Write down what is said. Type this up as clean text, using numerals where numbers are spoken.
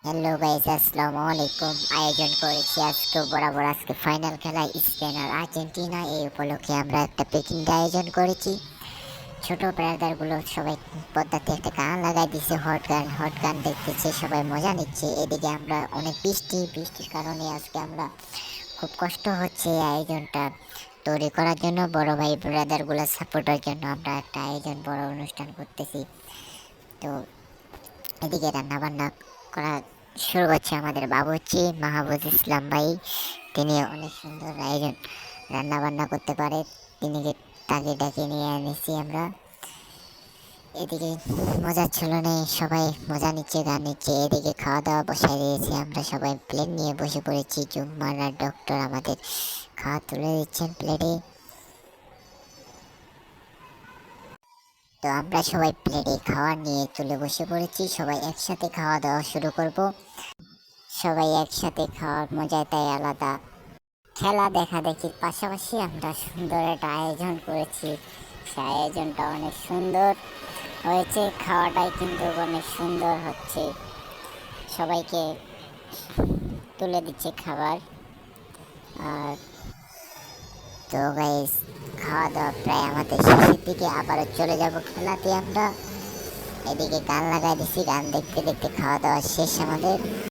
Hello guys, আসসালামু আলাইকুম। আয়োজন করেছি আজকে বরাবর আজকে ফাইনাল খেলা স্পেন আর আর্জেন্টিনা। এই উপলক্ষে আমরা একটা পিকনিক আয়োজন করেছি। ছোট ব্রাদারগুলো সবাই পদ্মাতে একটা গান লাগাই দিচ্ছে, হট গান দেখতেছে, সবাই মজা নিচ্ছে। এদিকে আমরা অনেক বৃষ্টির কারণে আজকে আমরা খুব কষ্ট হচ্ছে এই আয়োজনটা তৈরি করার জন্য। বড় ভাই ব্রাদারগুলো সাপোর্টের জন্য আমরা একটা বড় অনুষ্ঠান করতেছি। তো এদিকে রান্না বান্না করা শুরু করছে আমাদের বাবুর্চি মাহবুব ইসলাম ভাই। তিনি অনেক সুন্দর রান্না বান্না করতে পারে। তিনি তাকে ডেকে নিয়ে এনেছি আমরা। এদিকে মজা ছিল না, সবাই মজা নিচ্ছে, গান নিচ্ছে। এদিকে খাওয়া দাওয়া বসাই দিয়েছি, আমরা সবাই প্লেট নিয়ে বসে পড়েছি। জুম্মার ডক্টর আমাদের খাওয়া তুলে দিচ্ছেন প্লেটে। তো আমরা সবাই প্লেটে খাওয়া নিয়ে চলে বসে পড়েছি, সবাই একসাথে খাওয়া দাওয়া শুরু করব। সবাই একসাথে খাওয়ার মজাটাই আলাদা। খেলা দেখা দেখির পাশাপাশি আমরা সুন্দর একটা আয়োজন করেছি। সেই আয়োজনটা অনেক সুন্দর হয়েছে, খাওয়াটাই কিন্তু অনেক সুন্দর হচ্ছে। সবাইকে তুলে দিচ্ছে খাবার। আর তো গাইস, খাওয়া দাওয়া প্রায় আমাদের শেষের দিকে, আবারও চলে যাব খেলাতে আমরা। এদিকে গান লাগাই দিচ্ছি, গান দেখতে দেখতে খাওয়া দাওয়া শেষ আমাদের।